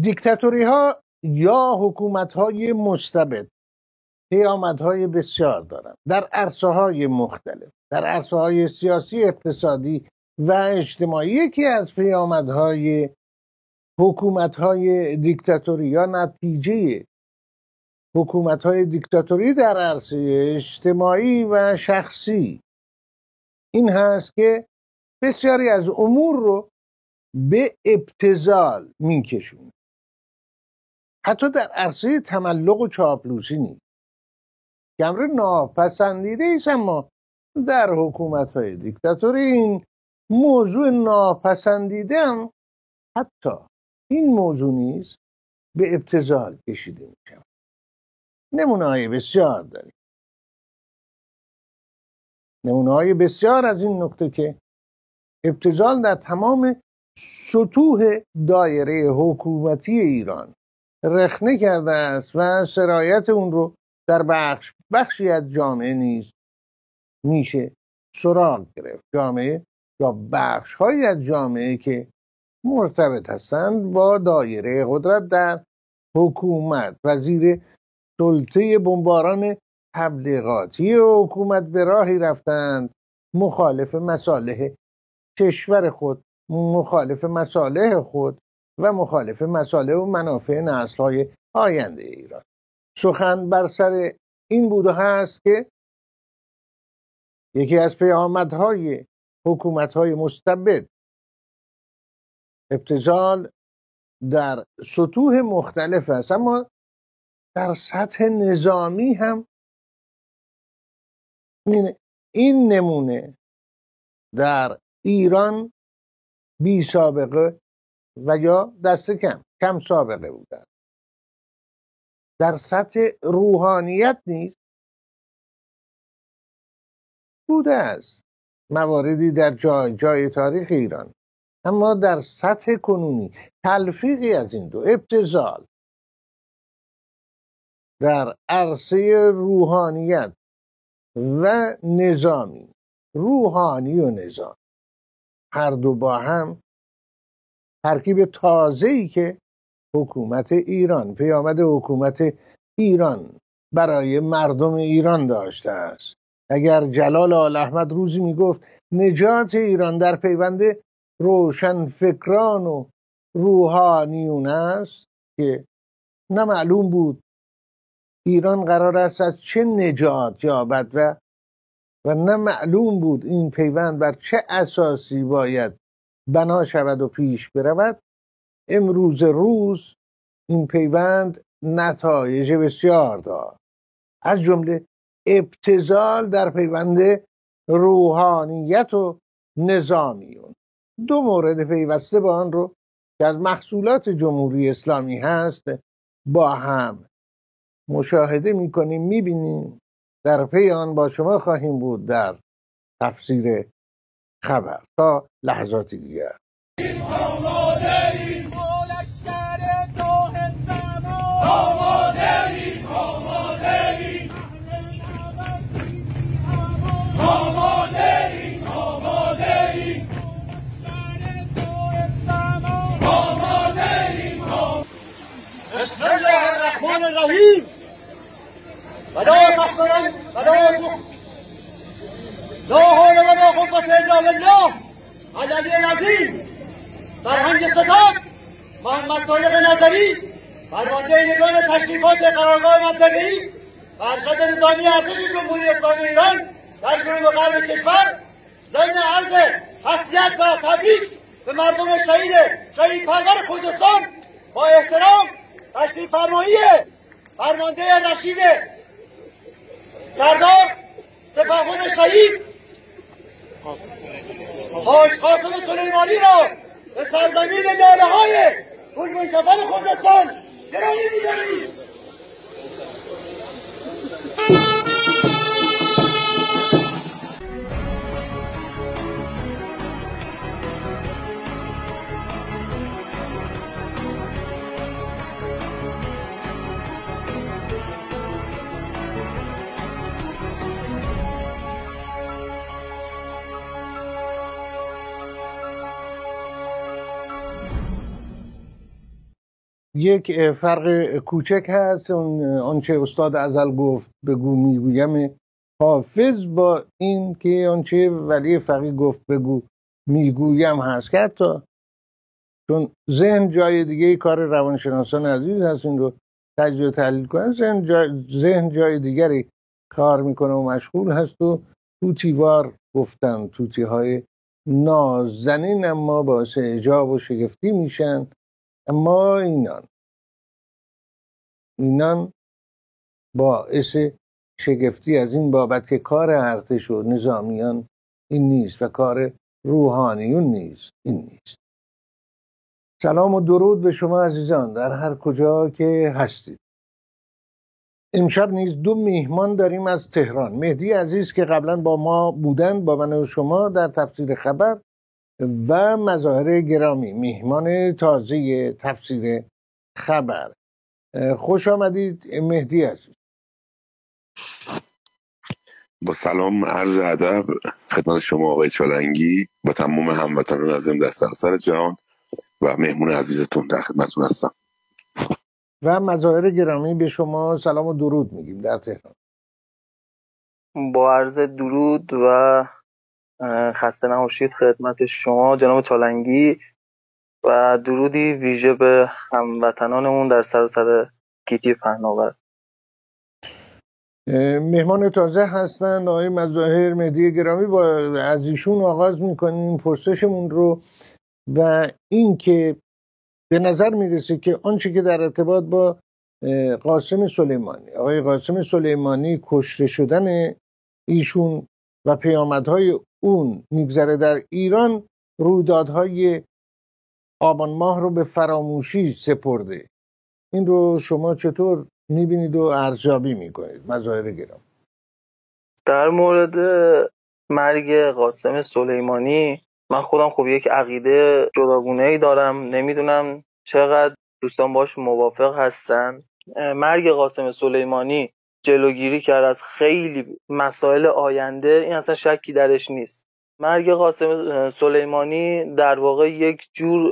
دیکتاتوری ها یا حکومت های مستبد پیامدهای بسیار دارند در عرصه های مختلف، در عرصه های سیاسی، اقتصادی و اجتماعی. یکی از پیامدهای حکومت های دیکتاتوری یا نتیجه حکومت های دیکتاتوری در عرصه اجتماعی و شخصی این هست که بسیاری از امور رو به ابتذال میکشون. حتی در عرصه تملق و چاپلوسی نیست که امر ناپسندیده ایست، اما در حکومت های دیکتاتوری این موضوع ناپسندیده هم حتی این موضوع نیست به ابتذال کشیده میشه. نمونه های بسیار داریم، نمونه های بسیار از این نکته که ابتذال در تمام سطوح دایره حکومتی ایران رخنه کرده است و سرایت اون رو در بخشی از جامعه نیز میشه سراغ گرفت. جامعه یا بخش‌هایی از جامعه که مرتبط هستند با دایره قدرت در حکومت و زیر سلطه بمباران تبلیغاتی حکومت به راهی رفتند مخالف مصالح کشور خود، مخالف مصالح خود و مخالف مصالح و منافع نسل‌های آینده ایران. سخن بر سر این بوده هست که یکی از پیامدهای حکومت‌های مستبد ابتذال در سطوح مختلف است، اما در سطح نظامی هم این نمونه در ایران بی سابقه و یا دست کم سابقه بوده. در سطح روحانیت نیز بوده است مواردی در جای تاریخ ایران، اما در سطح کنونی تلفیقی از این دو، ابتذال در عرصه روحانیت و نظامی، روحانی و نظام، هر دو با هم ترکیب تازه‌ای که حکومت ایران، پیامد حکومت ایران برای مردم ایران داشته است. اگر جلال آل احمد روزی میگفت نجات ایران در پیوند روشن فکران و روحانیون است که نه معلوم بود ایران قرار است از چه نجات یابد و نه معلوم بود این پیوند بر چه اساسی باید بنا شود و پیش برود، امروز روز این پیوند نتایج بسیار دارد، از جمله ابتذال در پیوند روحانیت و نظامیون. دو مورد پیوسته با آن رو که از محصولات جمهوری اسلامی هست با هم مشاهده میکنیم، میبینیم. در پی آن با شما خواهیم بود در تفسیر خبر. تا لحظات دیگر. بسم الله الرحمن الرحیم. ولا تحزن ولا لا حول ولا قوة الا بالله العلی العظیم. سرهنگ ستاد محمد طالب نظری، فرمانده یگان تشریفات قرارگاه منطقه‌ای و ارشد نظامی ارتش جمهوری اسلامی ایران در جنوب غرب کشور، ضمن عرض تسلیت و تبریک به مردم شهید پرور کردستان با احترام تشریف فرمایی فرمانده رشید سردار سپاهبد شهید حاج قاسم سلیمانی را به سرزمین لاله‌های گلگون کفن کردستان گرامی می‌داریم. یک فرق کوچک هست. آنچه استاد ازل گفت بگو میگویم حافظ با این که آنچه ولی فقیه گفت بگو میگویم هست، که حتی چون ذهن جای دیگه کار روانشناسان عزیز هست این رو تجزیه و تحلیل کنن، ذهن جای دیگری کار میکنه و مشغول هست و توتیوار گفتن توتی های نازنین اما باعث اعجاب و شگفتی میشن. اما اینان باعث شگفتی از این بابت که کار ارتش و نظامیان این نیست و کار روحانیون نیست این نیست. سلام و درود به شما عزیزان در هر کجا که هستید. امشب نیز 2 میهمان داریم از تهران. مهدی عزیز که قبلا با ما بودند با من و شما در تفسیر خبر، و مظاهر گرامی میهمان تازه تفسیر خبر. خوش آمدید مهدی عزیز. با سلام عرض ادب خدمت شما آقای چالنگی، با تمام هموطنان عزیزم در سراسر جهان و مهمون عزیزتون در خدمتتون هستم. و مظاهر گرامی به شما سلام و درود میگیم در تهران. با عرض درود و خسته نباشید خدمت شما جناب چالنگی و درودی ویژه به هموطنانمون در سراسر گیتی پهناور. مهمان تازه هستند آقای مظاهر. مهدی گرامی با از ایشون آغاز میکنیم پرسشمون رو، و این که به نظر میرسه که آنچه که در ارتباط با قاسم سلیمانی، آقای قاسم سلیمانی، کشته شدن ایشون و پیامدهای اون میگذره در ایران، رویدادهای آبان ماه رو به فراموشی سپرده. این رو شما چطور میبینید و ارزیابی میکنید مظاهر گرامی؟ در مورد مرگ قاسم سلیمانی من خودم خب یک عقیده جداگونه‌ای دارم، نمیدونم چقدر دوستان باش موافق هستن. مرگ قاسم سلیمانی جلوگیری کرد از خیلی مسائل آینده، این اصلا شکی درش نیست. مرگ قاسم سلیمانی در واقع یک جور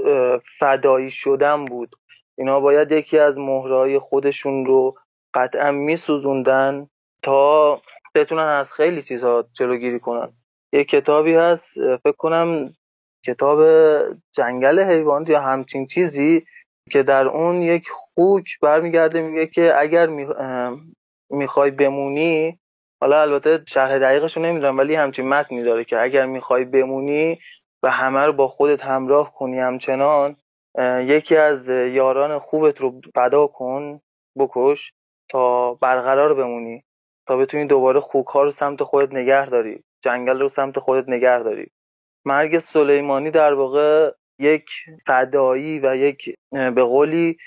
فدایی شدن بود. اینا باید یکی از مهرهای خودشون رو قطعا میسوزوندن تا بتونن از خیلی چیزها جلوگیری کنن. یک کتابی هست فکر کنم کتاب جنگل حیوانات یا همچین چیزی که در اون یک خوک برمیگرده میگه که اگر میخوای بمونی، حالا البته شرح دقیقش رو نمیدونم ولی همچین متنی داره که اگر میخوای بمونی و همه رو با خودت همراه کنی همچنان، یکی از یاران خوبت رو فدا کن، بکش تا برقرار بمونی، تا بتونی دوباره خوک‌ها رو سمت خودت نگه داری، جنگل رو سمت خودت نگه داری. مرگ سلیمانی در واقع یک فدایی و یک به قولی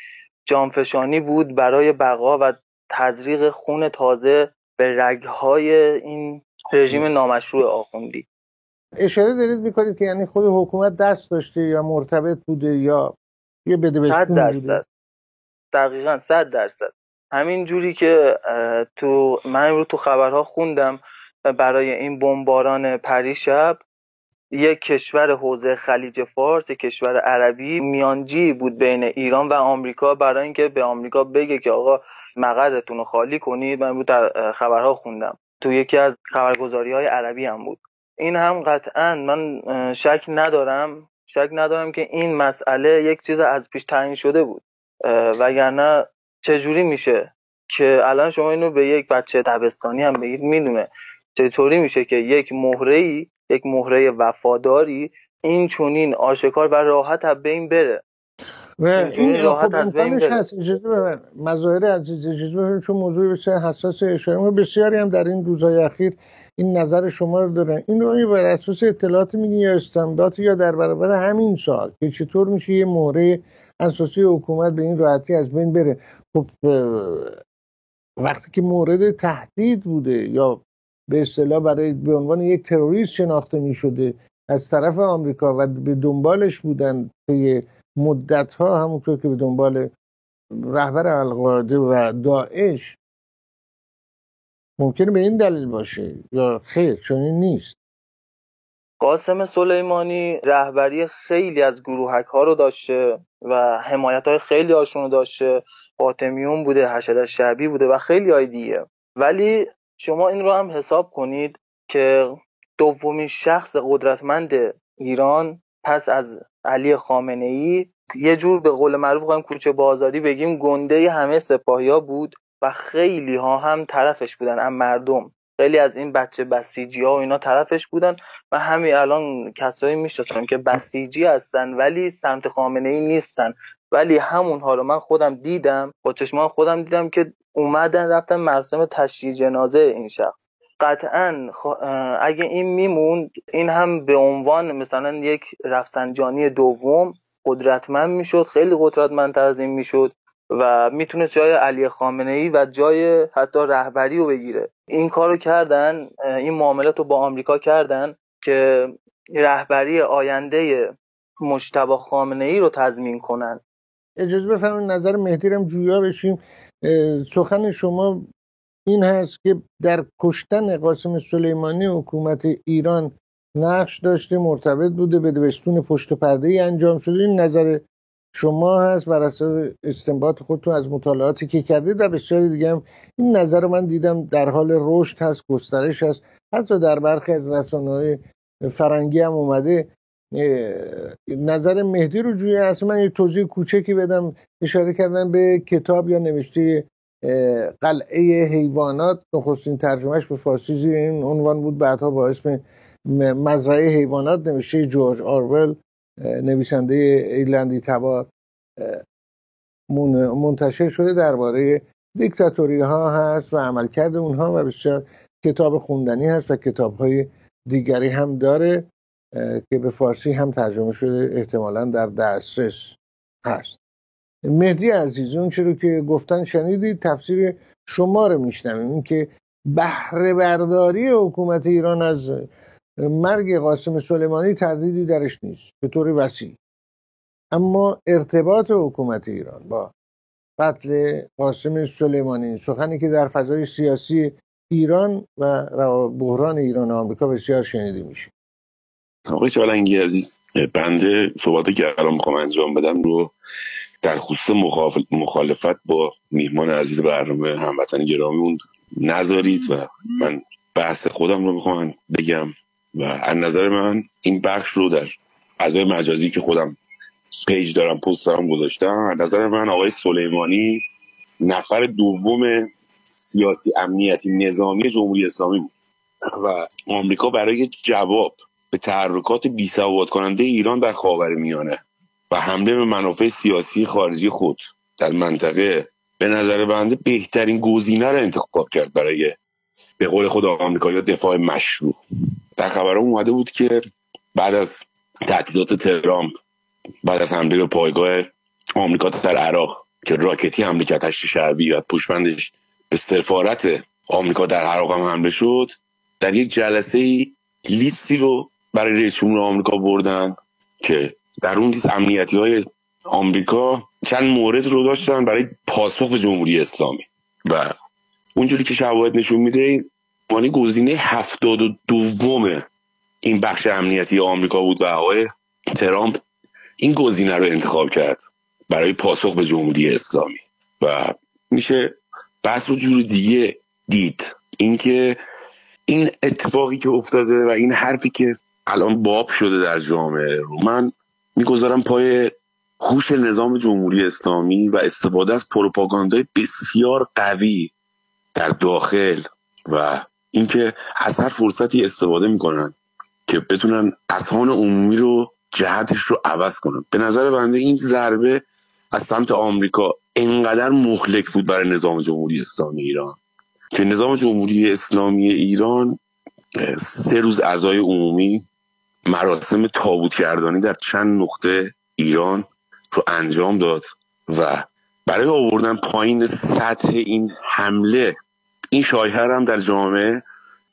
جانفشانی بود برای بقا و تزریق خون تازه به رگ‌های این رژیم نامشروع آخوندی. اشاره دارید میکنید که یعنی خود حکومت دست داشته یا مرتبط بوده یا یه بده بستون بوده؟ 100%، دقیقاً 100%. همین جوری که من رو تو خبرها خوندم برای این بمباران پریشب یک کشور حوزه خلیج فارس، یک کشور عربی میانجی بود بین ایران و آمریکا برای اینکه به آمریکا بگه که آقا مقرتون رو خالی کنید. من رو در خبرها خوندم، تو یکی از خبرگزاری‌های عربی هم بود. این هم قطعاً من شک ندارم که این مسئله یک چیز از پیش تعیین شده بود، وگرنه چجوری میشه که الان شما اینو به یک بچه دبستانی هم بگید میدونه، چطوری میشه که یک مهره وفاداری این چونین آشکار و راحت از بین بره و این خب امکانش هست. مظاهر عزیز اجازه بدید چون موضوع بسیار حساس اشاره بسیاری هم در این روزهای اخیر این نظر شما رو دارن. این رو بر اساس اطلاعات میگین یا استندات یا در برابر همین سوال که چطور میشه یه مهره اساسی حکومت به این راحتی از بین بره؟ خب وقتی که مورد تهدید بوده یا به اصطلاح به عنوان یک تروریست شناخته میشده از طرف آمریکا و به دنبالش بودن طی مدت‌ها، همونطور که به دنبال رهبر القاعده و داعش، ممکنه به این دلیل باشه یا خیر چنین نیست؟ قاسم سلیمانی رهبری خیلی از گروهک‌ها رو داشته و حمایت‌های خیلی هاشون رو داشته، فاطمیون بوده، حشد شعبی بوده و خیلی های دیگه. ولی شما این رو هم حساب کنید که دومین شخص قدرتمند ایران پس از علی خامنه‌ای، یه جور به قول معروف بخوایم کوچه بازاری بگیم، گنده همه سپاهیا بود و خیلی ها هم طرفش بودن، هم مردم خیلی از این بچه بسیجی ها و اینا طرفش بودن. و همین الان کسایی میشناسم که بسیجی هستن ولی سمت خامنه ای نیستن، ولی همونها رو من خودم دیدم، با چشمان خودم دیدم که اومدن رفتن مراسم تشییع جنازه این شخص. قطعا اگه این میموند، این هم به عنوان مثلا یک رفسنجانی دوم قدرتمند میشد، خیلی قدرتمندتر از این میشد و میتونست جای علی خامنه ای و جای حتی رهبری رو بگیره. این کارو کردن، این معاملات رو با آمریکا کردن که رهبری آینده مجتبی خامنه ای رو تضمین کنن. اجازه بفرمایید نظر مهدی رو جویا بشیم. سخن شما این هست که در کشتن قاسم سلیمانی حکومت ایران نقش داشته، مرتبط بوده، به دبستون پشت پرده ای انجام شده. این نظر شما هست بر اساس استنباط خودتون از مطالعاتی که کردید و بسیاری دیگه هم این نظر رو من دیدم در حال رشد هست، گسترش هست، حتی در برخی از رسانه‌های فرنگی هم اومده. نظر مهدی رو جویه هست. من یه توضیح کوچکی بدم. اشاره کردن به کتاب یا نوشته قلعه حیوانات، نخستین ترجمهش به فارسی زیر این عنوان بود، بعدها با اسم مزرعه حیوانات نوشته جورج آرول، نویسنده ایرلندی تبار، منتشر شده. درباره دیکتاتوری ها هست و عملکرد اونها و بسیار کتاب خوندنی هست و کتاب های دیگری هم داره که به فارسی هم ترجمه شده، احتمالاً در دسترس هست. مهدی عزیز، اون چیزی که گفتن شنیدید، تفسیر شما رو میشنویم. این که بهره برداری حکومت ایران از مرگ قاسم سلیمانی تردیدی درش نیست به طور وسیع، اما ارتباط حکومت ایران با قتل قاسم سلیمانی، سخنی که در فضای سیاسی ایران و بحران ایران و آمریکا بسیار شنیده میشه. آقای چالنگی عزیز، بنده صحبتی که الان میخوام انجام بدم رو در خصوص مخالفت با میهمان عزیز برنامه هموطن گرامیمون نذارید و من بحث خودم رو میخوام بگم و از نظر من این بخش رو در فضای مجازی که خودم پیج دارم، پست دارم گذاشتم، از نظر من آقای سلیمانی نفر دوم سیاسی امنیتی نظامی جمهوری اسلامی بود و آمریکا برای جواب به تحرکات بی‌ثبات کننده ایران در خاورمیانه و حمله به منافع سیاسی خارجی خود در منطقه به نظر بنده بهترین گزینه را انتخاب کرد برای به قول خود آمریکا یا دفاع مشروع. در خبرام اومده بود که بعد از تهدیدات ترامپ، بعد از حمله به پایگاه آمریکا در عراق که راکتی حمله کرد حشد شعبی و پشتبندش به سفارت آمریکا در عراق هم حمله شد، در یک جلسه لیستی رو برای رئیس جمهور آمریکا بردن که در اون لیست امنیتی‌های آمریکا چند مورد رو داشتن برای پاسخ به جمهوری اسلامی و اونجوری که شواهد نشون میده مانی گزینه 72 این بخش امنیتی آمریکا بود و آقای ترامپ این گزینه رو انتخاب کرد برای پاسخ به جمهوری اسلامی و میشه بحث رو جور دیگه دید. اینکه این اتفاقی که افتاده و این حرفی که الان باب شده در جامعه رو من میگذارم پای هوش نظام جمهوری اسلامی و استفاده از پروپاگاندای بسیار قوی در داخل و اینکه از هر فرصتی استفاده میکنن که بتونن اذهان عمومی رو جهتش رو عوض کنن. به نظر بنده این ضربه از سمت آمریکا انقدر مهلک بود برای نظام جمهوری اسلامی ایران که نظام جمهوری اسلامی ایران 3 روز عزای عمومی مراسم تابوت گردانی در چند نقطه ایران رو انجام داد و برای آوردن پایین سطح این حمله این شایعه هم در جامعه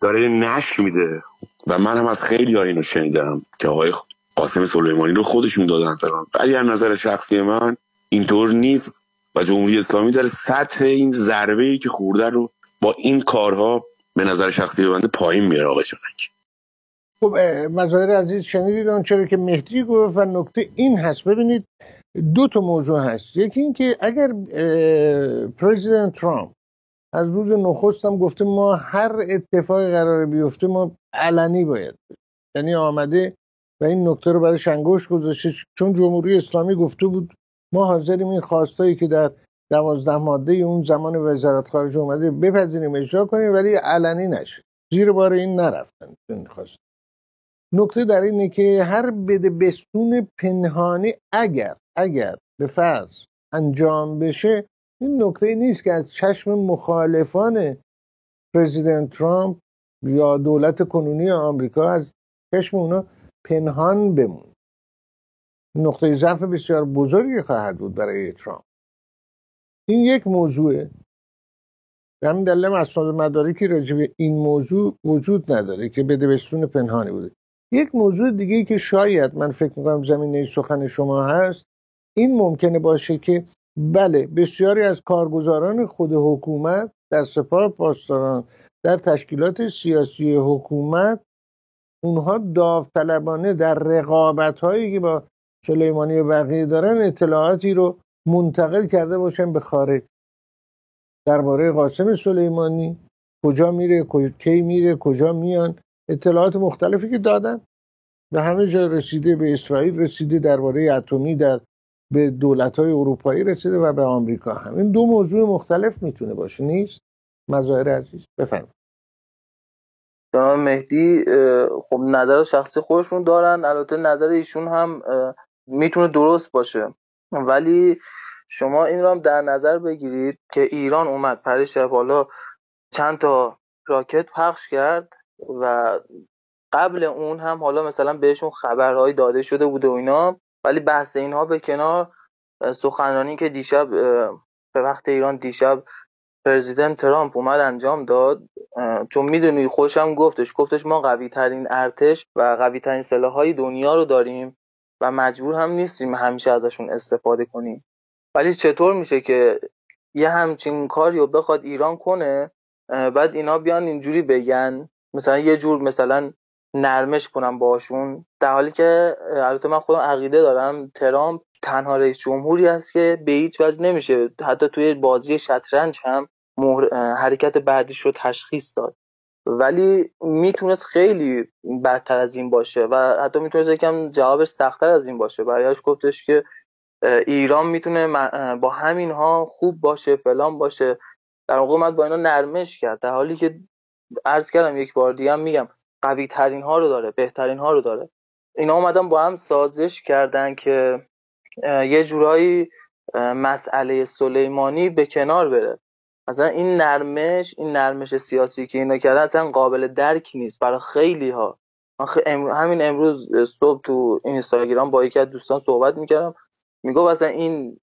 داره نشر میده و من هم از خیلی ها اینو شنیدم که آقای قاسم سلیمانی رو خودشون دادن فلان، ولی از نظر شخصی من اینطور نیست و جمهوری اسلامی در سطح این ضربه‌ای که خورده رو با این کارها به نظر شخصی بنده پایین میاره. آقای چالنگی خب مظاهر عزیز شنیدید آنچه را که مهدی گفت و نکته این هست. ببینید دو تا موضوع هست. یکی این که اگر پرزیدنت ترامپ از روز نخست هم گفته ما هر اتفاقی قراره بیفته ما علنی باید، یعنی آمده و این نکته رو برای انگشت گذاشته، چون جمهوری اسلامی گفته بود ما حاضریم این خواستایی که در 12 ماده اون زمان وزارت خارجه اومده بپذیریم اجرا کنیم ولی علنی نشه، زیر بار این نرفتن. نکته در اینه که هر بدبستون پنهانی اگر به فرض انجام بشه، این نکته نیست که از چشم مخالفان پرزیدنت ترامپ یا دولت کنونی آمریکا از چشم اونا پنهان بمون. نقطه ضعف بسیار بزرگی خواهد بود برای ترامپ. این یک موضوعه. به همین دلیل اسناد مدارکی راجع به این موضوع وجود نداره که بدبستون پنهانی بوده. یک موضوع دیگه ای که شاید من فکر میکنم زمینه سخن شما هست، این ممکنه باشه که بله بسیاری از کارگزاران خود حکومت در سپاه پاسداران در تشکیلات سیاسی حکومت اونها داوطلبانه در رقابت هایی که با سلیمانی و بقیه دارن اطلاعاتی رو منتقل کرده باشن به خارج درباره قاسم سلیمانی، کجا میره، کی میره، کجا میان، اطلاعات مختلفی که دادن به همه جا رسیده، به اسرائیل رسیده، درباره اتمی به دولت‌های اروپایی رسیده و به آمریکا هم. این دو موضوع مختلف میتونه باشه، نیست؟ مظاهر عزیز بفرمایید. جناب مهدی خب نظر شخصی خودشون دارن، البته نظر ایشون هم میتونه درست باشه، ولی شما این رو هم در نظر بگیرید که ایران اومد پریشب حالا چند تا راکت پخش کرد و قبل اون هم حالا مثلا بهشون خبرهایی داده شده بوده و اینا، ولی بحث اینها به کنار، سخنرانی که دیشب به وقت ایران دیشب پرزیدنت ترامپ اومد انجام داد، چون میدونی خوشم گفتش ما قوی ترین ارتش و قوی ترین سلاح‌های دنیا رو داریم و مجبور هم نیستیم همیشه ازشون استفاده کنیم. ولی چطور میشه که یه همچین کاری رو بخواد ایران کنه، بعد اینا بیان اینجوری بگن، مثلا یه جور مثلا نرمش کنم باشون، در حالی که البته من خودم عقیده دارم ترامپ تنها رئیس جمهوری است که به هیچ وجه نمیشه حتی توی بازی شطرنج هم حرکت بعدیش رو تشخیص داد، ولی میتونست خیلی بدتر از این باشه و حتی میتونست یکم جوابش سخت‌تر از این باشه. برایش گفتش که ایران میتونه با همینها خوب باشه، فلان باشه، در واقع اومد با اینا نرمش کرد، در حالی که عرض کردم یک بار دیگه هم میگم قوی ترین ها رو داره، بهترین ها رو داره. اینا اومدن با هم سازش کردن که یه جورایی مسئله سلیمانی به کنار بره. مثلا این نرمش سیاسی که اینا کردن اصلا قابل درک نیست برای خیلی ها. همین امروز صبح تو اینستاگرام با یکی از دوستان صحبت میکردم، میگفت اصلا این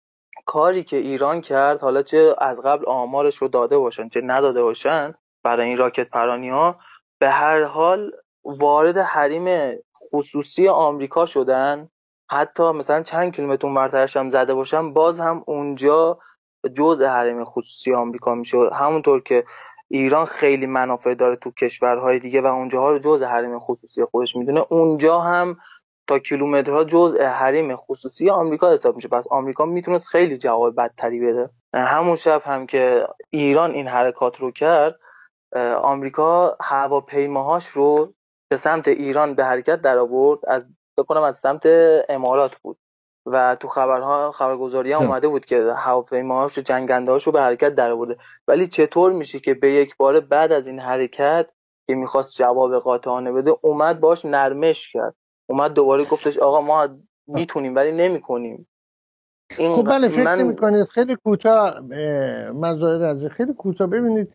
کاری که ایران کرد، حالا چه از قبل آمارش رو داده باشن چه نداده باشن، برای این راکت پرانی ها به هر حال وارد حریم خصوصی آمریکا شدن. حتی مثلا چند کیلومتر اونورترش هم زده باشن باز هم اونجا جزء حریم خصوصی آمریکا میشه، همونطور که ایران خیلی منافع داره تو کشورهای دیگه و اونجاها رو جزء حریم خصوصی خودش میدونه، اونجا هم تا کیلومترها جزء حریم خصوصی آمریکا حساب میشه. پس آمریکا میتونست خیلی جواب بدتری بده. همون شب هم که ایران این حرکات رو کرد، آمریکا هواپیماهاش رو به سمت ایران به حرکت در آورد، از بکنم از سمت امارات بود و تو خبرگزاری هم اومده بود که هواپیماهاش و جنگنده‌هاش رو به حرکت در آورده. ولی چطور میشه که به یک باره بعد از این حرکت که میخواست جواب قاطعانه بده اومد باش نرمش کرد، اومد دوباره گفتش آقا ما میتونیم ولی نمیکنیم. خب بله فکر نمی‌کنید خیلی کوتاه مظاهر از خیلی کوتاه ببینید،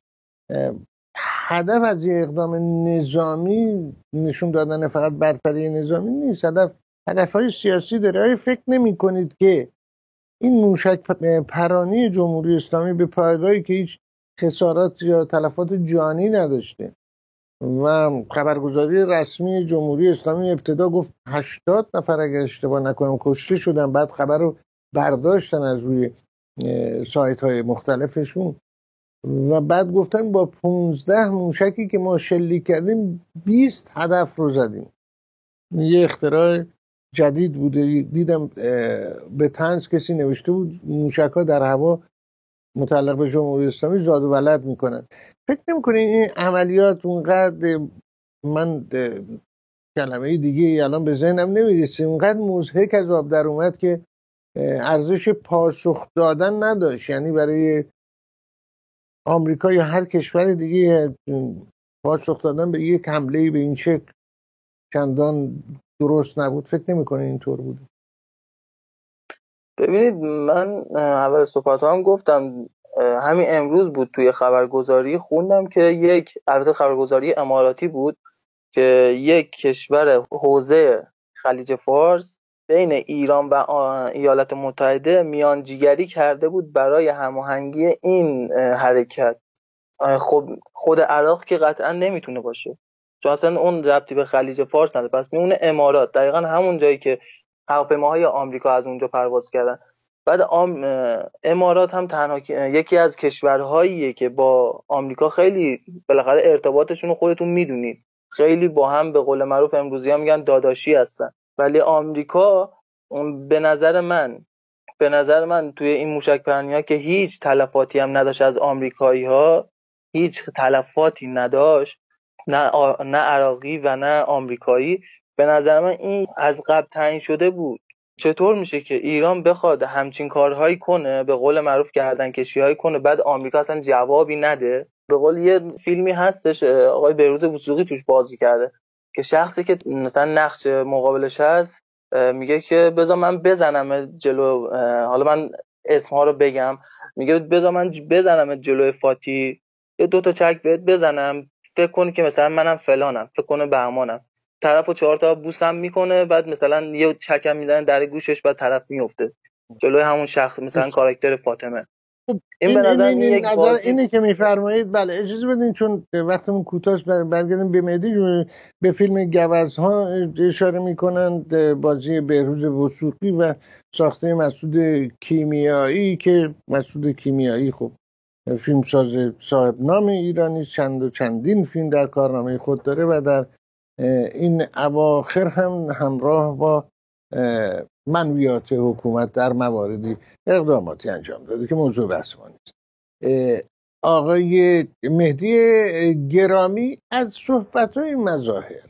هدف از یه اقدام نظامی نشون دادن فقط برتری نظامی نیست، هدفهای سیاسی داره. آیا فکر نمی کنید که این موشک پرانی جمهوری اسلامی به پایگاهی که هیچ خسارات یا تلفات جانی نداشته و خبرگزاری رسمی جمهوری اسلامی ابتدا گفت 80 نفر اگر اشتباه نکنم کشته شدن، بعد خبر رو برداشتن از روی سایت های مختلفشون، و بعد گفتن با 15 موشکی که ما شلیک کردیم 20 هدف رو زدیم. یه اختراع جدید بوده. دیدم به طنز کسی نوشته بود موشک ها در هوا متعلق به جمهوری اسلامی زاد و ولد میکنن. فکر نمیکنین این عملیات اونقدر، من کلمه دیگه الان به ذهنم نمیرسه، اونقدر مضحک از آب در اومد که ارزش پاسخ دادن نداشت؟ یعنی برای آمریکا یا هر کشور دیگه پاسخ دادن به یک حمله‌ای به این شکل چندان درست نبود. فکر نمی‌کنه اینطور بود؟ ببینید، من اول صحبت هم گفتم، همین امروز بود توی خبرگزاری خوندم که البته خبرگزاری اماراتی بود که یک کشور حوزه خلیج فارس بین ایران و ایالات متحده میانجیگری کرده بود برای هماهنگی این حرکت. خب خود عراق که قطعا نمیتونه باشه، چون اصلا اون ربطی به خلیج فارس نداره. پس میمونه امارات، دقیقا همون جایی که هواپیماهای آمریکا از اونجا پرواز کردن. بعد امارات هم تنها یکی از کشورهاییه که با آمریکا خیلی بالاخره ارتباطشون رو خودتون میدونید، خیلی با هم به قول معروف امروزی ها میگن داداشی هستن. ولی آمریکا به نظر من توی این موشک پرنی‌ها که هیچ تلفاتی هم نداشت از آمریکایی‌ها، هیچ تلفاتی نداشت، نه عراقی و نه آمریکایی، به نظر من این از قبل تعیین شده بود. چطور میشه که ایران بخواد همچین کارهایی کنه، به قول معروف گردنکشی‌هایی کنه، بعد آمریکا اصلا جوابی نده؟ به قول یه فیلمی هستش آقای بهروز وثوقی توش بازی کرده که شخصی که مثلا نقش مقابلش هست میگه که بذار من بزنم جلو، حالا من اسمها رو بگم، میگه بذار من بزنم جلوی فاتی، یه 2 تا چک بهت بزنم، فکر کنی که مثلا منم فلانم، فکر کنه بهمانم، طرفو 4 تا بوسم میکنه، بعد مثلا یه چکم میزنه در گوشش، بعد طرف میفته جلوی همون شخص، مثلا کاراکتر فاطمه. این به نظر من یک نظر بازی اینه که میفرمایید. بله اجازه بدین چون وقتمون کوتاست برگردیم به مهدی. به فیلم گوزها اشاره میکنند، بازی بهروز وثوقی و ساخته مسعود کیمیایی که مسعود کیمیایی خب فیلمساز صاحب نام ایرانی، چندین فیلم در کارنامه خود داره و در این اواخر هم همراه با منویات حکومت در مواردی اقداماتی انجام داده که موضوع بحث ما نیست. آقای مهدی گرامی از صحبت‌های مظاهر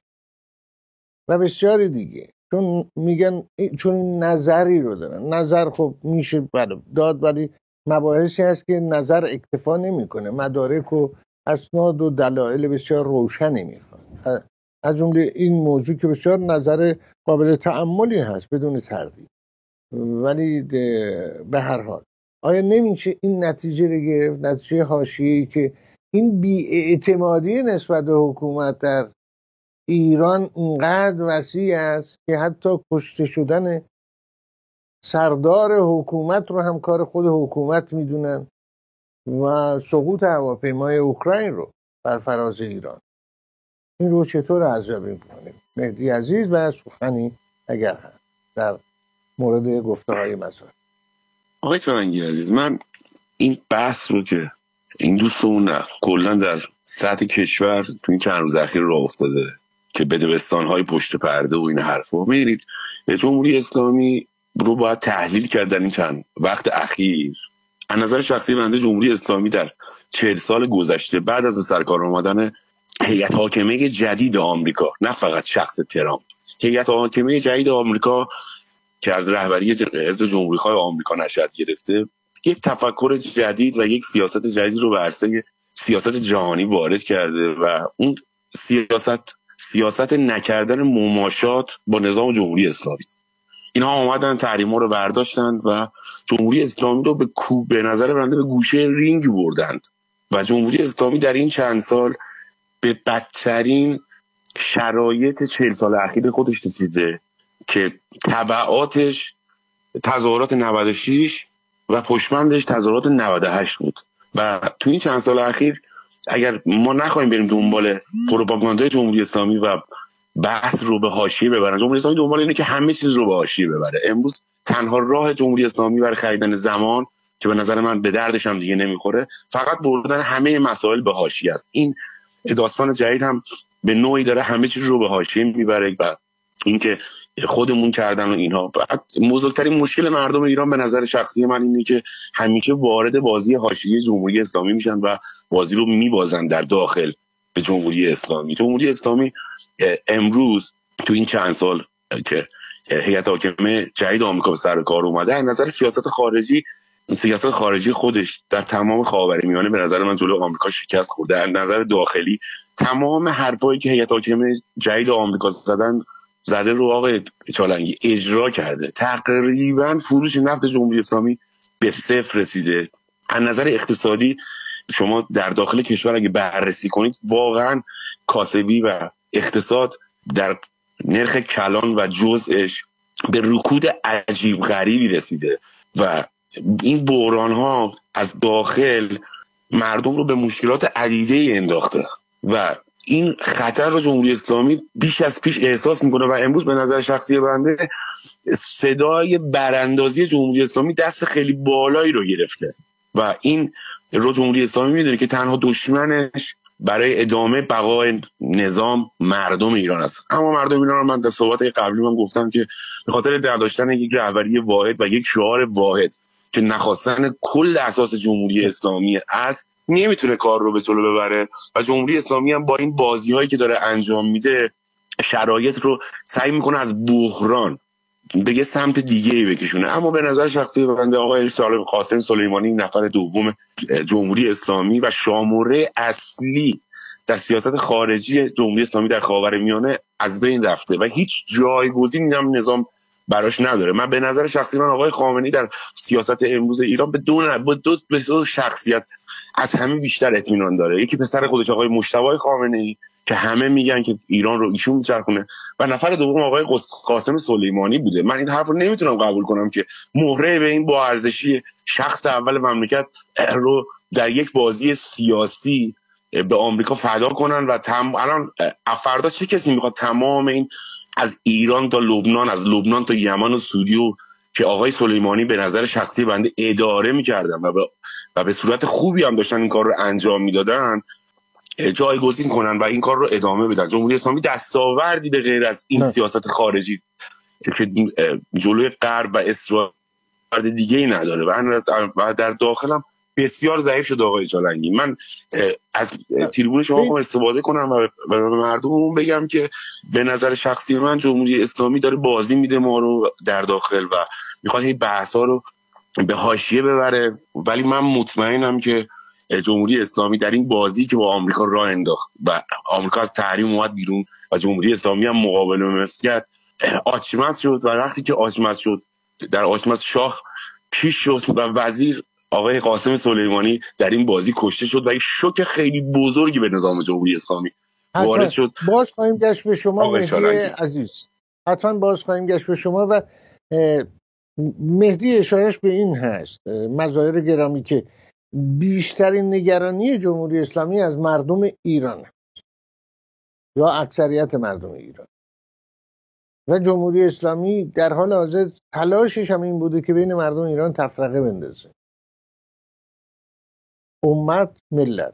و بسیاری دیگه، چون میگن چون نظری رو دارن، نظر خب میشه داد، ولی مباحثی هست که نظر اکتفا نمیکنه، مدارک و اسناد و دلایل بسیار روشنی میخواد. از جمله این موضوع که بسیار نظر قابل تأملی هست بدون تردید. ولی به هر حال آیا نمیشه این نتیجه رو گرفت، نتیجه حاشیه‌ای که این بی‌اعتمادی نسبت به حکومت در ایران اینقدر وسیع است که حتی کشته شدن سردار حکومت رو هم کار خود حکومت میدونن و سقوط هواپیمای اوکراین رو بر فراز ایران. این رو چطور ارزیابی می‌کنیم مهدی عزیز و سخنی اگر هست در مورد گفته‌های مسائل؟ آقای فرنگی عزیز، من این بحث رو که این دوستمون نه کلا در سطح کشور تو این چند روز اخیر راه افتاده که بدبستان‌های پشت پرده و این حرفا، می‌رید جمهوری اسلامی رو باید تحلیل کرد در این چند وقت اخیر. از نظر شخصی بنده جمهوری اسلامی در 40 سال گذشته بعد از به سرکار آمدن هیئت حاکمه جدید آمریکا، نه فقط شخص ترامپ، هیئت حاکمه جدید آمریکا که از رهبری حزب جمهوری‌خواه آمریکا نشأت گرفته، یک تفکر جدید و یک سیاست جدید رو به عرصه سیاست جهانی وارد کرده و اون سیاست نکردن مماشات با نظام جمهوری اسلامی است. اینها آمدن تحریم‌ها رو برداشتند و جمهوری اسلامی رو به نظر بنده به گوشه رینگ بردند و جمهوری اسلامی در این چند سال به بدترین شرایط 40 سال اخیر خودش رسیده که تبعاتش تظاهرات 96 و پشمندش تظاهرات 98 بود. و تو این چند سال اخیر اگر ما نخواهیم بریم دنبال پروپاگاندای جمهوری اسلامی و بحث رو به حاشیه ببرن، جمهوری اسلامی دنبال اینه که همه چیز رو به حاشیه ببره. امروز تنها راه جمهوری اسلامی برای خریدن زمان که به نظر من به دردش هم دیگه نمیخوره، فقط بردن همه مسائل به حاشیه است. این داستان جدید هم به نوعی داره همه چیز رو به حاشیه میبره و اینکه خودمون کردن و اینها. بعد بزرگترین مشکل مردم ایران به نظر شخصی من اینه که همیشه وارد بازی حاشیه جمهوری اسلامی میشن و بازی رو میبازن در داخل به جمهوری اسلامی. جمهوری اسلامی امروز تو این چند سال که هیئت حاکمه جدید آمریکا به سر کار اومده، از نظر سیاست خارجی خودش در تمام خاورمیانه به نظر من جلوی آمریکا شکست خورده. از نظر داخلی تمام حرفایی که هیئت حاکمه جدید آمریکا زده رو آقای چالنگی اجرا کرده. تقریبا فروش نفت جمهوری اسلامی به صفر رسیده. از نظر اقتصادی شما در داخل کشور اگه بررسی کنید، واقعا کاسبی و اقتصاد در نرخ کلان و جزءش به رکود عجیب غریبی رسیده و این بحران ها از داخل مردم رو به مشکلات عدیده انداخته و این خطر رو جمهوری اسلامی بیش از پیش احساس میکنه و امروز به نظر شخصی بنده صدای براندازی جمهوری اسلامی دست خیلی بالایی رو گرفته و این رو جمهوری اسلامی میدونه که تنها دشمنش برای ادامه بقای نظام مردم ایران است. اما مردم ایران، من در صحبت قبلی من گفتم که به خاطر داشتن یک رهبری واحد و یک شعار واحد که نخواستن کل اساس جمهوری اسلامی است، نمیتونه کار رو به جلو ببره و جمهوری اسلامی هم با این بازی‌هایی که داره انجام میده شرایط رو سعی میکنه از بحران به یه سمت دیگه‌ای بکشونه. اما به نظر شخصی بنده آقای قاسم سلیمانی نفر دوم جمهوری اسلامی و شاموره اصلی در سیاست خارجی جمهوری اسلامی در خاورمیانه از بین رفته و هیچ جایگزینی هم نظام براش نداره. من به نظر شخصی من آقای خامنه‌ای در سیاست امروز ایران به دو شخصیت از همه بیشتر اطمینان داره. یکی پسر خودش آقای مجتبی خامنه‌ای که همه میگن که ایران رو ایشون میچرخونه و نفر دوم آقای قاسم سلیمانی بوده. من این حرف رو نمیتونم قبول کنم که مهره به این با ارزشی شخص اول مملکت رو در یک بازی سیاسی به آمریکا فدا کنن و الان فردا چه کسی میخواد تمام این از ایران تا لبنان، از لبنان تا یمن و سوریه که آقای سلیمانی به نظر شخصی بنده اداره میکردن و به صورت خوبی هم داشتن این کار رو انجام میدادن جایگزین کنن و این کار رو ادامه بدن. جمهوری اسلامی دستاوردی به غیر از این سیاست خارجی که جلوی غرب و اسرائیل دیگه ای نداره و در داخلم بسیار ضعیف شده. آقای چالنگی، من از تریبون شما استفاده کنم و به مردممون بگم که به نظر شخصی من جمهوری اسلامی داره بازی میده ما رو در داخل و میخواد این بحثا رو به حاشیه ببره، ولی من مطمئنم که جمهوری اسلامی در این بازی که با آمریکا راه انداخت و آمریکا از تحریم اومد بیرون و جمهوری اسلامی هم مقابله مثل کرد، آچمز شد و وقتی که آچمز شد در آچمز شاه پیش شد و وزیر آقای قاسم سلیمانی در این بازی کشته شد و یک شوک خیلی بزرگی به نظام جمهوری اسلامی وارد شد. باز خواهیم گشت به شما مهدی عزیز، حتما باز خواهیم گشت به شما و مهدی اشارش به این هست مظاهر گرامی که بیشترین نگرانی جمهوری اسلامی از مردم ایران هست یا اکثریت مردم ایران و جمهوری اسلامی در حال حاضر تلاشش هم این بوده که بین مردم ایران تفرقه بندازه. امت ملت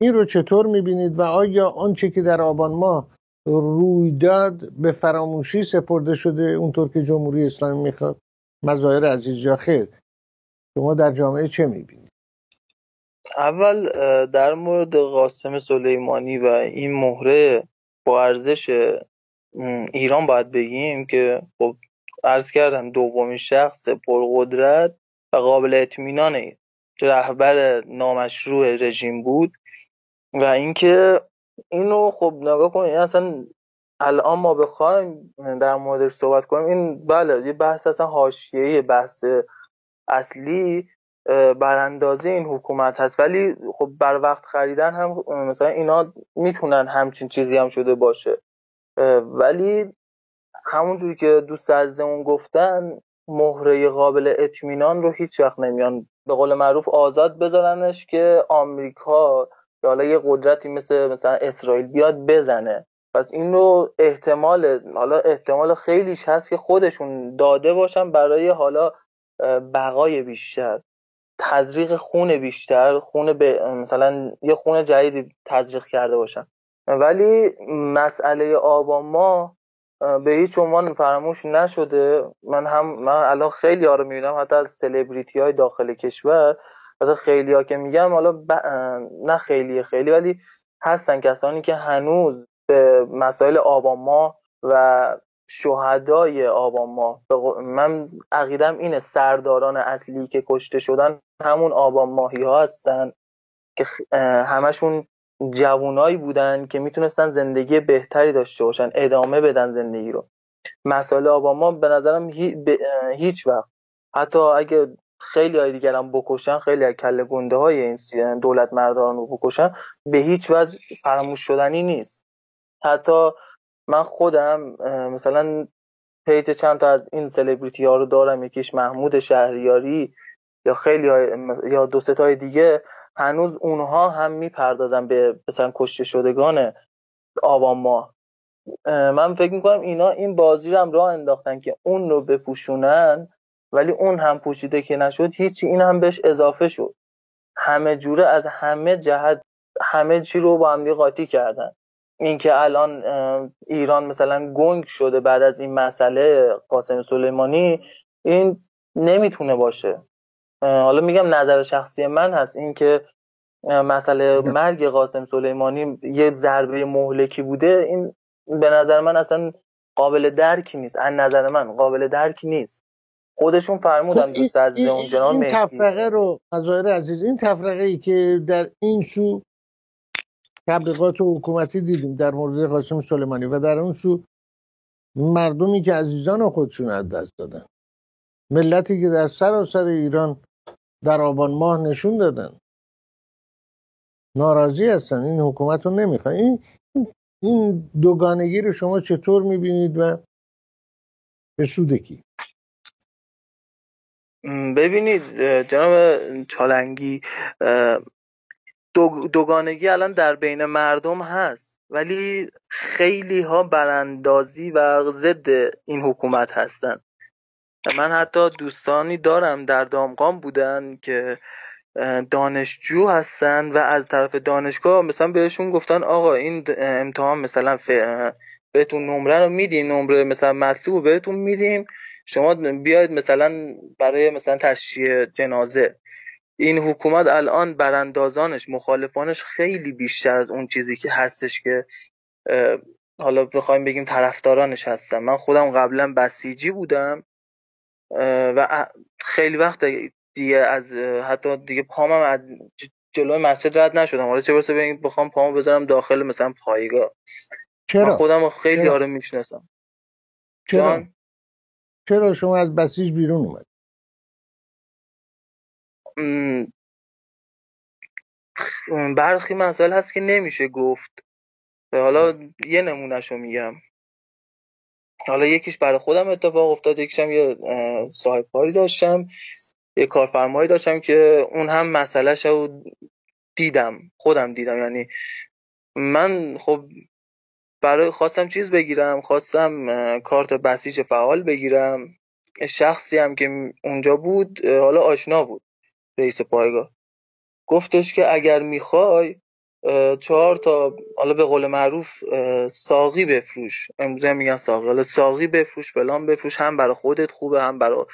این رو چطور میبینید و آیا آنچه که در آبان ماه روی داد به فراموشی سپرده شده اونطور که جمهوری اسلامی میخواد؟ مظاهر عزیز یا خیر شما در جامعه چه میبینید؟ اول در مورد قاسم سلیمانی و این مهره با ارزش ایران باید بگیم که خب عرض کردم دومین شخص پرقدرت و قابل اطمینان رهبر نامشروع رژیم بود و اینکه اینو خب نگاه کنید اصلا الان ما بخوایم در موردش صحبت کنیم این بله یه بحث اصلا حاشیه‌ای، بحث اصلی براندازی این حکومت هست، ولی خب بر وقت خریدن هم مثلا اینا میتونن همچین چیزی هم شده باشه، ولی همونجوری که دوست عزیزمون گفتن مهره قابل اطمینان رو هیچ وقت نمیان به قول معروف آزاد بذارنش که آمریکا یا حالا یه قدرتی مثلا اسرائیل بیاد بزنه. پس این رو احتمال خیلیش هست که خودشون داده باشن برای حالا بقای بیشتر. تزریق خون بیشتر، مثلا یه خون جدیدی تزریق کرده باشن. ولی مسئله آبان ماه به هیچ عنوان فراموش نشده. من الان خیلی ها رو میبینم، حتی از سلبریتی های داخل کشور، حتی خیلی ها که میگم حالا نه خیلی ولی هستن کسانی که هنوز به مسائل آبان ماه و شهدای آبان ماه، من عقیدم اینه سرداران اصلی که کشته شدن همون آبان ماهی ها هستن که همشون جوانایی بودن که میتونستن زندگی بهتری داشته باشن، ادامه بدن زندگی رو. مسائل آبان ماه به نظرم هیچ وقت، حتی اگه خیلی های دیگر هم بکشن، خیلی از کله گنده های این دولت مردان رو بکشن، به هیچ وجه فراموش شدنی نیست. حتی من خودم مثلا پیج چند تا از این سلبریتی ها رو دارم، یکیش محمود شهریاری یا خیلی یا دو سه تای دیگه، هنوز اونها هم میپردازن به مثلا کشته شدگان آبان ماه. من فکر میکنم اینا این بازی رو هم راه انداختن که اون رو بپوشونن، ولی اون هم پوشیده که نشد هیچی، این هم بهش اضافه شد. همه جوره از همه جهت همه چی رو با هم قاطی کردن. اینکه الان ایران مثلا گنگ شده بعد از این مسئله قاسم سلیمانی، این نمیتونه باشه. حالا میگم نظر شخصی من هست، اینکه مسئله مرگ قاسم سلیمانی یه ضربه مهلکی بوده، این به نظر من اصلا قابل درکی نیست. از نظر من قابل درکی نیست. خودشون فرمودن دوست عزیز اون جناب این مهدی. تفرقه رو عزایر عزیز، این تفرقه ای که در این سو تبلیغات حکومتی دیدیم در مورد قاسم سلیمانی و در اون سو مردمی که عزیزان خودشون از دست دادن، ملتی که در سراسر ایران در آبان ماه نشون دادن ناراضی هستن، این حکومت رو نمیخوان. این دوگانگی رو شما چطور میبینید و به سود کی؟ ببینید جناب چالنگی، دوگانگی الان در بین مردم هست، ولی خیلی ها براندازی و ضد این حکومت هستن. من حتی دوستانی دارم در دامغان بودن که دانشجو هستن و از طرف دانشگاه مثلا بهشون گفتن آقا این امتحان مثلا بهتون نمره رو میدیم، نمره مثلا مطلوب بهتون میدیم، شما بیاید مثلا برای مثلا تشییع جنازه. این حکومت الان براندازانش، مخالفانش خیلی بیشتر از اون چیزی که هستش که حالا بخوایم بگیم طرفدارانش هستن. من خودم قبلا بسیجی بودم و خیلی وقت دیگه از حتی دیگه پامم از جلوی مسجد رد نشدم، حالا چه برسه به این بخوام پامو بذارم داخل مثلا پایگاه. من خودم خیلی آره میشناسم. چرا شما از بسیج بیرون اومد؟ برخی مسائل هست که نمیشه گفت. حالا یه نمونهشو میگم. حالا یکیش برای خودم اتفاق افتاد، یکیشم یه صاحب کاری داشتم، یه کارفرمایی داشتم که اون هم مسئلهشو خودم دیدم. یعنی من خب برای خواستم چیز بگیرم، خواستم کارت بسیج فعال بگیرم. شخصی هم که اونجا بود حالا آشنا بود، رئیس پایگاه، گفتش که اگر میخوای 4 تا حالا به قول معروف ساقی بفروش، امروزه میگن ساقی، حالا ساقی بفروش، فلان بفروش، هم برای خودت خوبه، هم برای